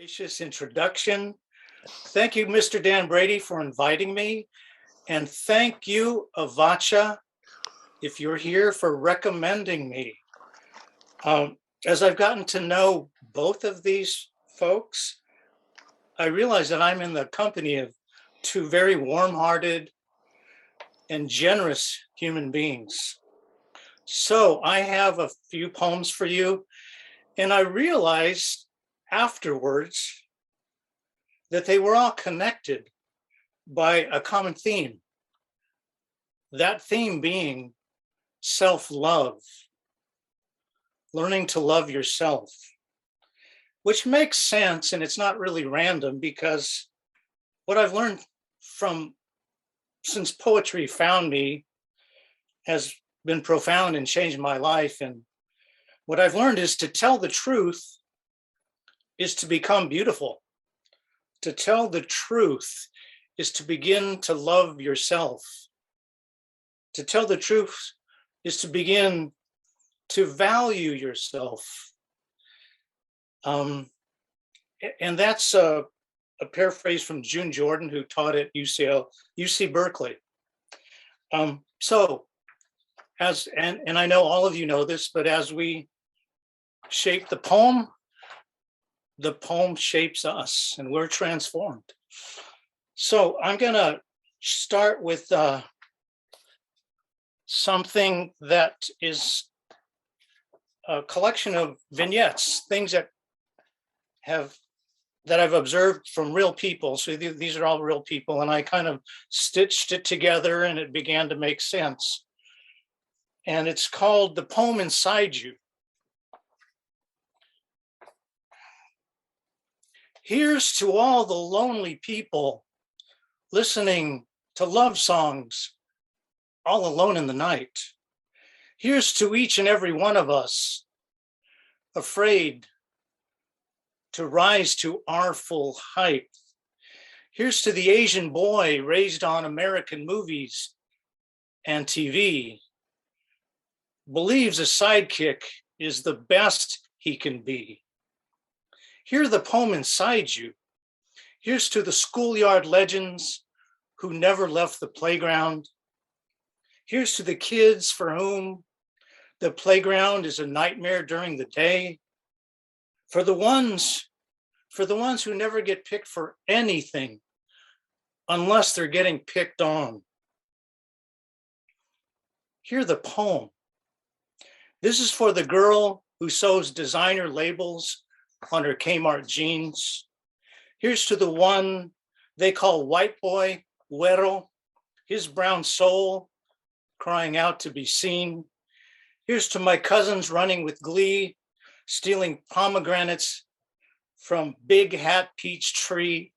Gracious introduction. Thank you, Mr. Dan Brady, for inviting me. And thank you, Avacha, if you're here, for recommending me. As I've gotten to know both of these folks, I realize that I'm in the company of two very warm-hearted and generous human beings. So I have a few poems for you, and I realized afterwards that they were all connected by a common theme. That theme being self-love, learning to love yourself, which makes sense, and it's not really random, because what I've learned since poetry found me has been profound and changed my life. And what I've learned is to tell the truth is to become beautiful. To tell the truth is to begin to love yourself. To tell the truth is to begin to value yourself. And that's a paraphrase from June Jordan, who taught at UC Berkeley. And I know all of you know this, but as we shape the poem shapes us, and we're transformed. So I'm gonna start with something that is a collection of vignettes, things that I've observed from real people. So these are all real people, and I kind of stitched it together and it began to make sense. And it's called The Poem Inside You. Here's to all the lonely people listening to love songs all alone in the night. Here's to each and every one of us afraid to rise to our full height. Here's to the Asian boy raised on American movies and TV, believes a sidekick is the best he can be. Hear the poem inside you. Here's to the schoolyard legends who never left the playground. Here's to the kids for whom the playground is a nightmare during the day. For the ones who never get picked for anything unless they're getting picked on. Hear the poem. This is for the girl who sews designer labels on her Kmart jeans. Here's to the one they call white boy, güero, his brown soul crying out to be seen. Here's to my cousins running with glee, stealing pomegranates from Big Hat Peach Tree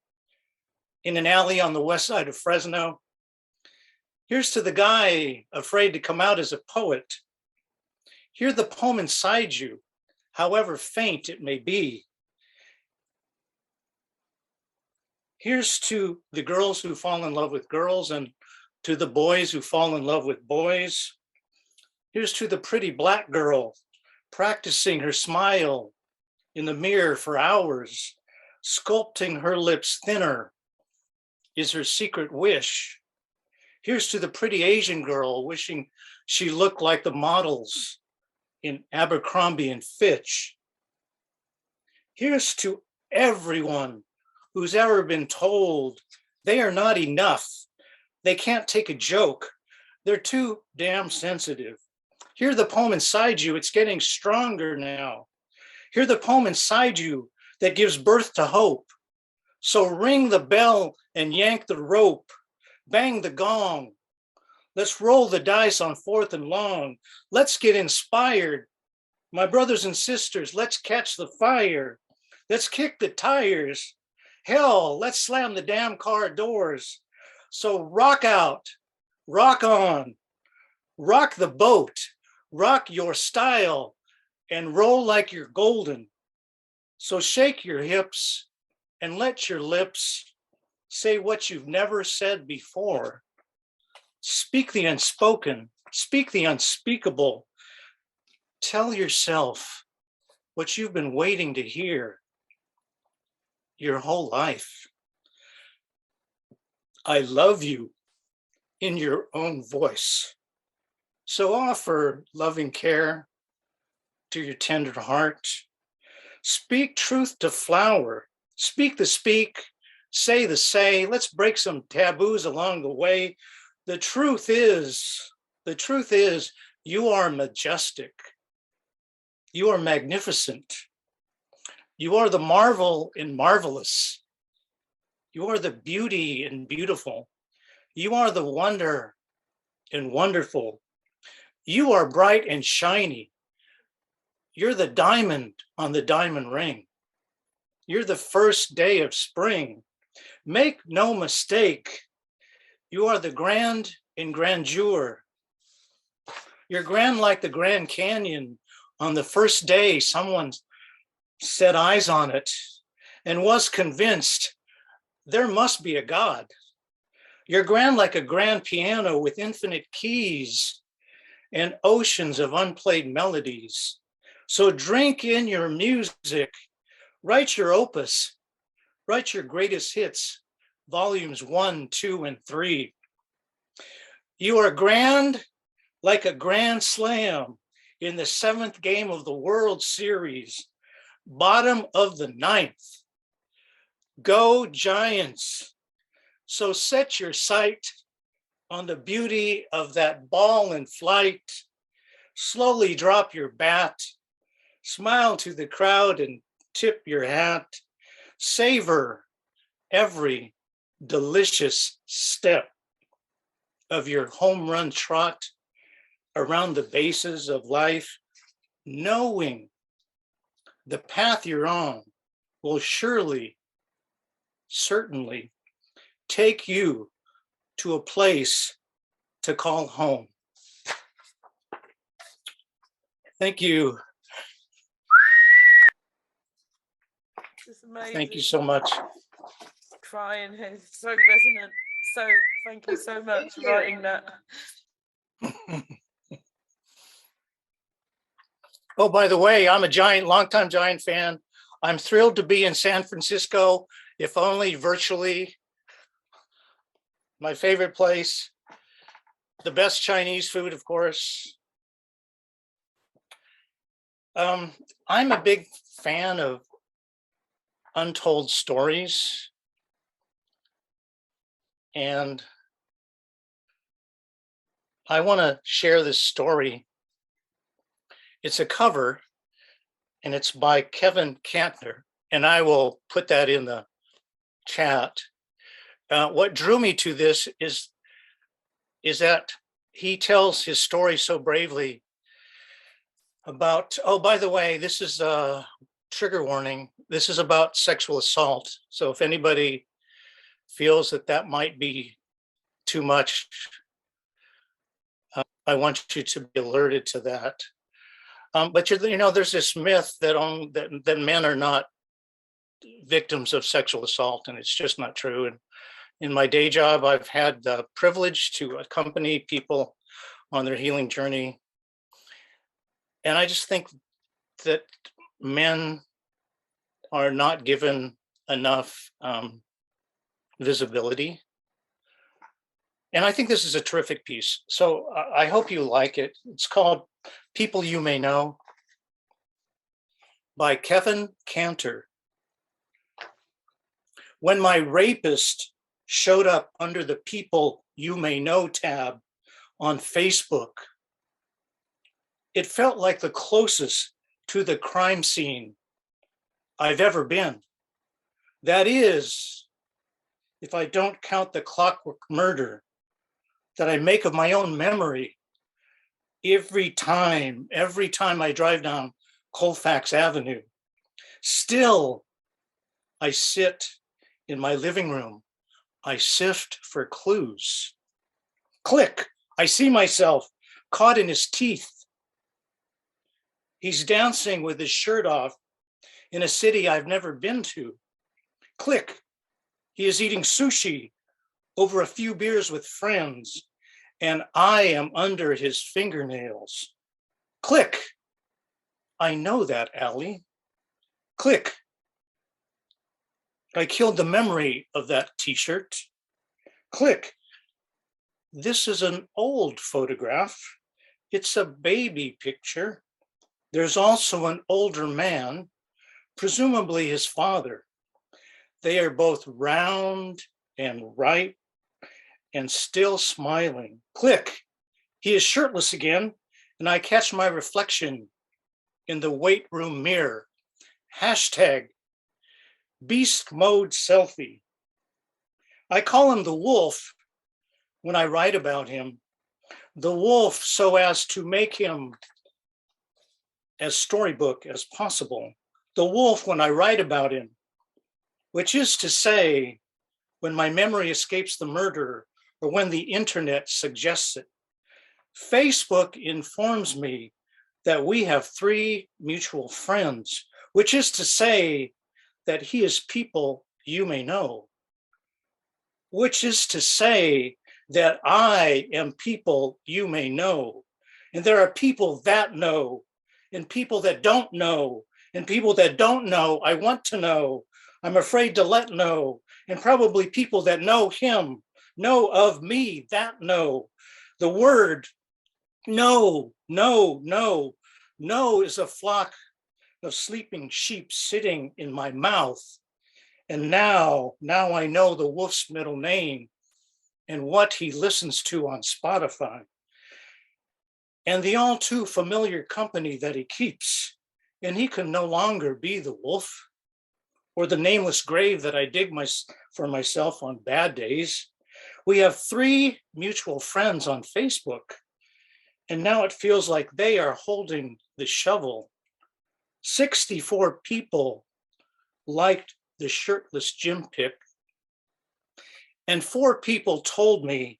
in an alley on the west side of Fresno. Here's to the guy afraid to come out as a poet. Hear the poem inside you, however faint it may be. Here's to the girls who fall in love with girls, and to the boys who fall in love with boys. Here's to the pretty black girl practicing her smile in the mirror for hours, sculpting her lips thinner is her secret wish. Here's to the pretty Asian girl wishing she looked like the models in Abercrombie and Fitch. Here's to everyone who's ever been told they are not enough. They can't take a joke. They're too damn sensitive. Hear the poem inside you. It's getting stronger now. Hear the poem inside you that gives birth to hope. So ring the bell and yank the rope. Bang the gong. Let's roll the dice on 4th and Long. Let's get inspired. My brothers and sisters, let's catch the fire. Let's kick the tires. Hell, let's slam the damn car doors. So rock out, rock on, rock the boat, rock your style, and roll like you're golden. So shake your hips and let your lips say what you've never said before. Speak the unspoken, speak the unspeakable. Tell yourself what you've been waiting to hear. your whole life. I love you in your own voice. So offer loving care to your tender heart. Speak truth to flower. Speak the speak, say the say. Let's break some taboos along the way. The truth is, you are majestic. You are magnificent. You are the marvel in marvelous. You are the beauty in beautiful. You are the wonder in wonderful. You are bright and shiny. You're the diamond on the diamond ring. You're the first day of spring. Make no mistake, you are the grand in grandeur. You're grand like the Grand Canyon. On the first day, someone set eyes on it and was convinced there must be a God. You're grand like a grand piano with infinite keys and oceans of unplayed melodies. So drink in your music, write your opus, write your greatest hits, volumes 1, 2, and 3. You are grand like a grand slam in the 7th game of the World Series, bottom of the 9th. Go Giants. So set your sight on the beauty of that ball in flight. Slowly drop your bat, smile to the crowd and tip your hat. Savor every delicious step of your home run trot around the bases of life, knowing the path you're on will surely, certainly take you to a place to call home. Thank you. It's amazing. Thank you so much. Crying here, so resonant. So thank you so much for writing that. Oh, by the way, I'm a longtime Giant fan. I'm thrilled to be in San Francisco, if only virtually. My favorite place, the best Chinese food, of course. I'm a big fan of untold stories. And I want to share this story. It's a cover, and it's by Kevin Cantner, and I will put that in the chat. What drew me to this is that he tells his story so bravely about, oh, by the way, this is a trigger warning. This is about sexual assault. So if anybody feels that that might be too much, I want you to be alerted to that. But there's this myth that men are not victims of sexual assault, and it's just not true. And in my day job, I've had the privilege to accompany people on their healing journey. And I just think that men are not given enough visibility. And I think this is a terrific piece. So I hope you like it. It's called People You May Know by Kevin Cantner. When my rapist showed up under the People You May Know tab on Facebook, it felt like the closest to the crime scene I've ever been. That is, if I don't count the clockwork murder that I make of my own memory every time I drive down Colfax Avenue. Still, I sit in my living room. I sift for clues. Click, I see myself caught in his teeth. He's dancing with his shirt off in a city I've never been to. Click, he is eating sushi over a few beers with friends, and I am under his fingernails. Click, I know that alley. Click, I killed the memory of that t-shirt. Click. This is an old photograph. It's a baby picture. There's also an older man, presumably his father. They are both round and ripe and still smiling. Click. He is shirtless again, and I catch my reflection in the weight room mirror. Hashtag beast mode selfie. I call him the wolf when I write about him. The wolf, so as to make him as storybook as possible. The wolf when I write about him, which is to say, when my memory escapes the murderer or when the internet suggests it. Facebook informs me that we have 3 mutual friends, which is to say that he is people you may know, which is to say that I am people you may know. And there are people that know, and people that don't know, and people that don't know, I want to know, I'm afraid to let know, and probably people that know him, know of me, that know. The word no, no, no, no is a flock of sleeping sheep sitting in my mouth. And now I know the wolf's middle name and what he listens to on Spotify. And the all too familiar company that he keeps. And he can no longer be the wolf or the nameless grave that I dig for myself on bad days. We have 3 mutual friends on Facebook. And now it feels like they are holding the shovel. 64 people liked the shirtless gym pic. And 4 people told me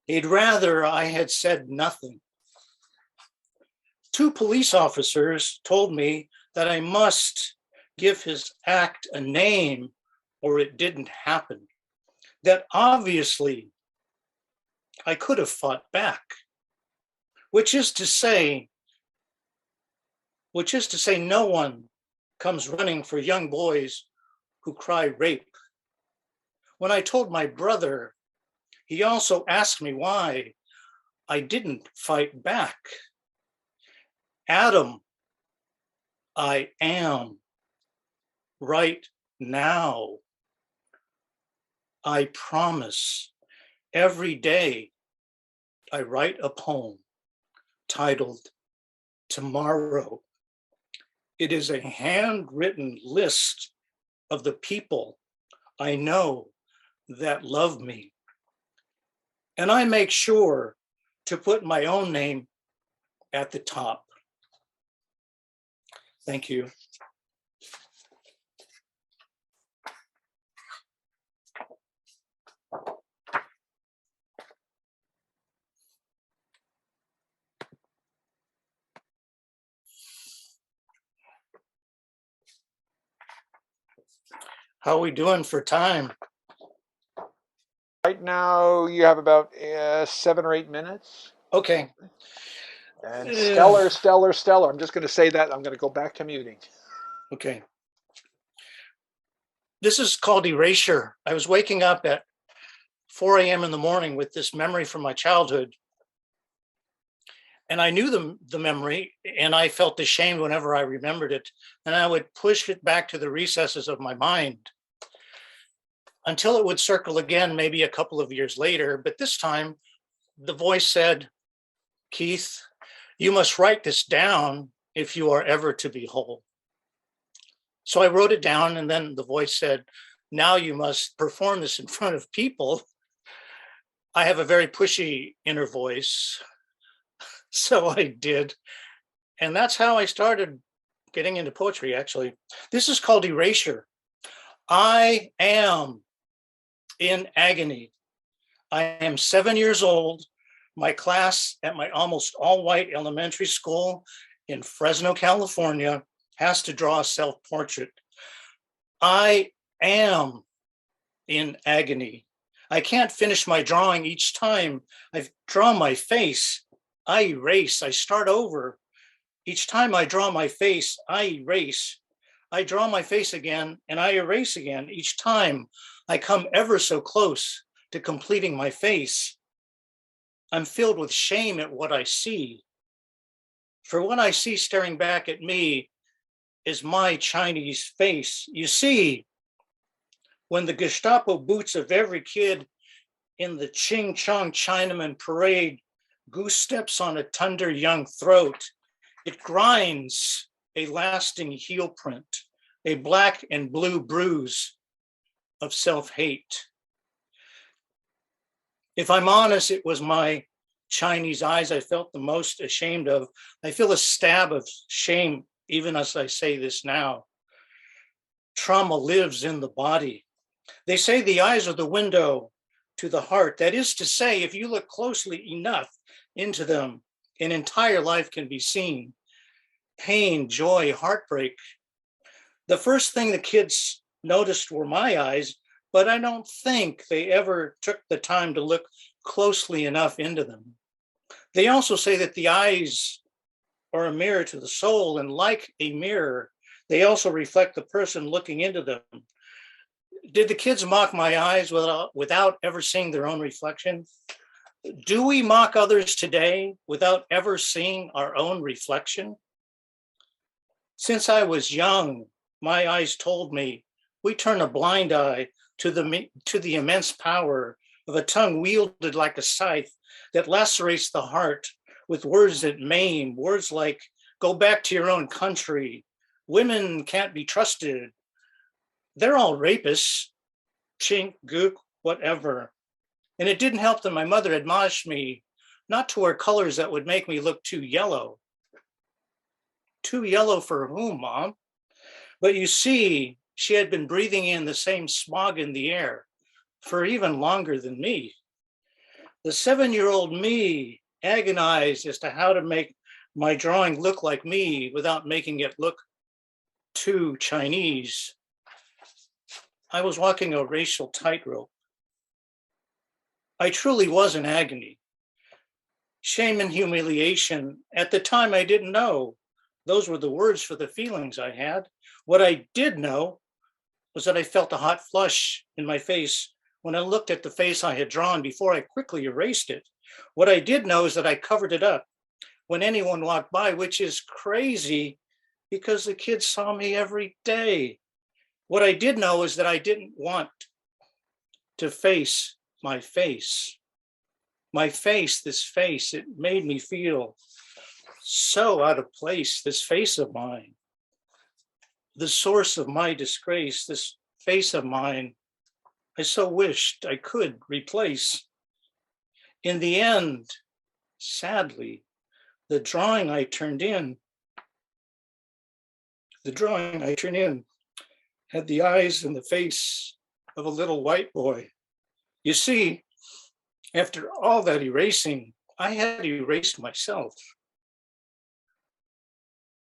they'd rather I had said nothing. 2 police officers told me that I must give his act a name or it didn't happen. That obviously I could have fought back. Which is to say no one comes running for young boys who cry rape. When I told my brother, he also asked me why I didn't fight back. Adam, I am right now. I promise every day I write a poem titled Tomorrow. It is a handwritten list of the people I know that love me. And I make sure to put my own name at the top. Thank you. How are we doing for time? Right now, you have about 7 or 8 minutes. Okay. And stellar, stellar, stellar. I'm just going to say that. I'm going to go back to muting. Okay. This is called erasure. I was waking up at 4 a.m. in the morning with this memory from my childhood. And I knew the memory, and I felt ashamed whenever I remembered it. And I would push it back to the recesses of my mind until it would circle again, maybe a couple of years later. But this time, the voice said, Keith, you must write this down if you are ever to be whole. So I wrote it down, and then the voice said, now you must perform this in front of people. I have a very pushy inner voice. So I did. And that's how I started getting into poetry, actually. This is called erasure. I am in agony. I am 7 years old. My class at my almost all-white elementary school in Fresno, California, has to draw a self-portrait. I am in agony. I can't finish my drawing each time I draw my face. I erase, I start over. Each time I draw my face, I erase. I draw my face again and I erase again. Each time I come ever so close to completing my face, I'm filled with shame at what I see. For what I see staring back at me is my Chinese face. You see, when the Gestapo boots of every kid in the Ching Chong Chinaman parade, Goose steps on a tender young throat, it grinds a lasting heel print, a black and blue bruise of self-hate. If I'm honest, it was my Chinese eyes I felt the most ashamed of. I feel a stab of shame even as I say this now. Trauma lives in the body. They say the eyes are the window to the heart. That is to say, if you look closely enough into them, an entire life can be seen. Pain, joy, heartbreak. The first thing the kids noticed were my eyes, but I don't think they ever took the time to look closely enough into them. They also say that the eyes are a mirror to the soul, and like a mirror, they also reflect the person looking into them. Did the kids mock my eyes without ever seeing their own reflection? Do we mock others today without ever seeing our own reflection? Since I was young, my eyes told me we turn a blind eye to the immense power of a tongue wielded like a scythe that lacerates the heart with words that maim, words like, go back to your own country, women can't be trusted, they're all rapists, chink, gook, whatever. And it didn't help that my mother admonished me not to wear colors that would make me look too yellow. Too yellow for whom, Mom? But you see, she had been breathing in the same smog in the air for even longer than me. The 7-year-old me agonized as to how to make my drawing look like me without making it look too Chinese. I was walking a racial tightrope. I truly was in agony. Shame and humiliation. At the time, I didn't know those were the words for the feelings I had. What I did know was that I felt a hot flush in my face when I looked at the face I had drawn before I quickly erased it. What I did know is that I covered it up when anyone walked by, which is crazy because the kids saw me every day. What I did know is that I didn't want to face my face. My face, this face, it made me feel so out of place, this face of mine. The source of my disgrace, this face of mine, I so wished I could replace. In the end, sadly, the drawing I turned in had the eyes and the face of a little white boy. You see, after all that erasing, I had erased myself.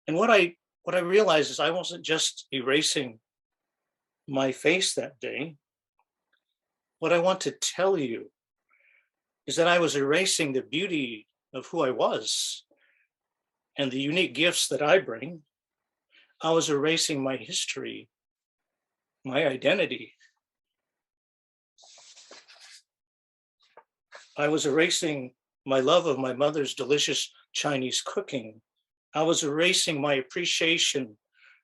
And what I realized is I wasn't just erasing my face that day. What I want to tell you is that I was erasing the beauty of who I was and the unique gifts that I bring. I was erasing my history, my identity. I was erasing my love of my mother's delicious Chinese cooking. I was erasing my appreciation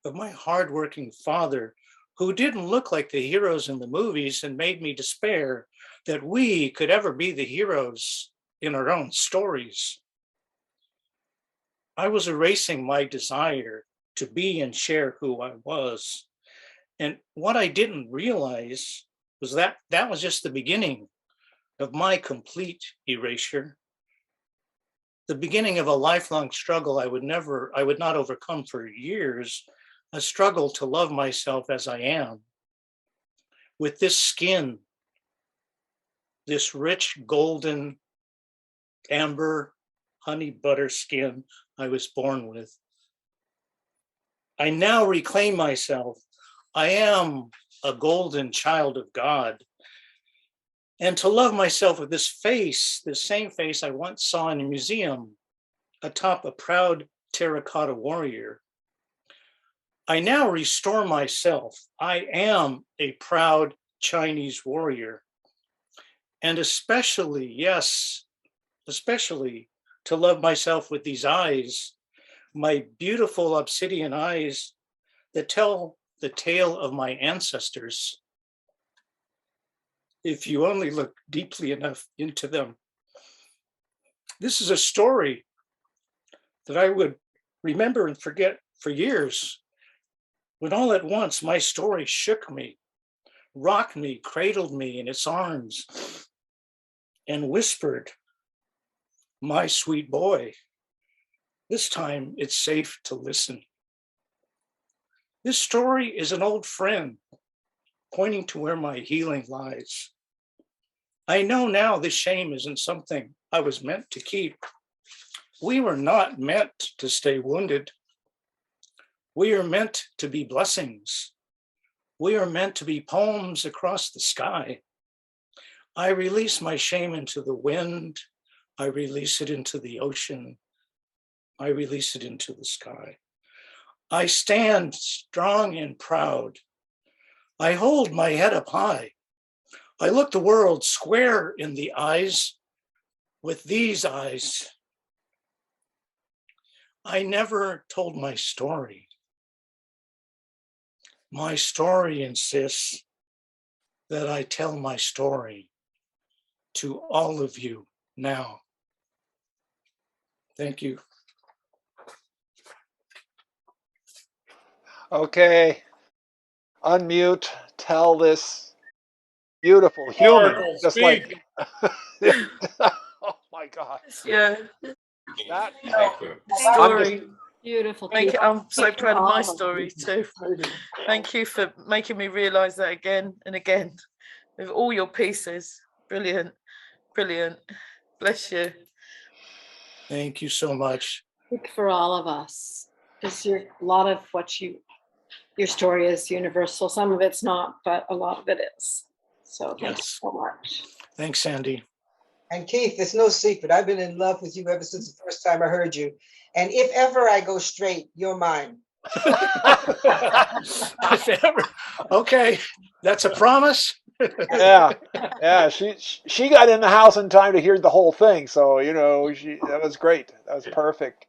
of my hardworking father, who didn't look like the heroes in the movies and made me despair that we could ever be the heroes in our own stories. I was erasing my desire to be and share who I was. And what I didn't realize was that that was just the beginning of my complete erasure. The beginning of a lifelong struggle I would not overcome for years, a struggle to love myself as I am. With this skin, this rich golden amber honey butter skin I was born with. I now reclaim myself. I am a golden child of God. And to love myself with this face, this same face I once saw in a museum atop a proud terracotta warrior. I now restore myself. I am a proud Chinese warrior. And especially, yes, especially to love myself with these eyes, my beautiful obsidian eyes that tell the tale of my ancestors. If you only look deeply enough into them. This is a story that I would remember and forget for years, when all at once my story shook me, rocked me, cradled me in its arms, and whispered, "My sweet boy, this time it's safe to listen." This story is an old friend pointing to where my healing lies. I know now this shame isn't something I was meant to keep. We were not meant to stay wounded. We are meant to be blessings. We are meant to be poems across the sky. I release my shame into the wind. I release it into the ocean. I release it into the sky. I stand strong and proud. I hold my head up high. I look the world square in the eyes with these eyes. I never told my story. My story insists that I tell my story to all of you now. Thank you. Okay. Unmute. Tell this beautiful human. Oracle, Just speak. like, oh my God. Yeah, That, the story. Beautiful. I'm so proud of my story too. Thank you for making me realise that again and again with all your pieces. Brilliant, brilliant. Bless you. Thank you so much. For all of us, because a lot of your story is universal. Some of it's not, but a lot of it is. So thank you Yes. so much. Thanks, Sandy. And Keith, it's no secret. I've been in love with you ever since the first time I heard you. And if ever I go straight, you're mine. If ever. Okay, that's a promise. yeah, yeah. She got in the house in time to hear the whole thing. So that was great. That was perfect.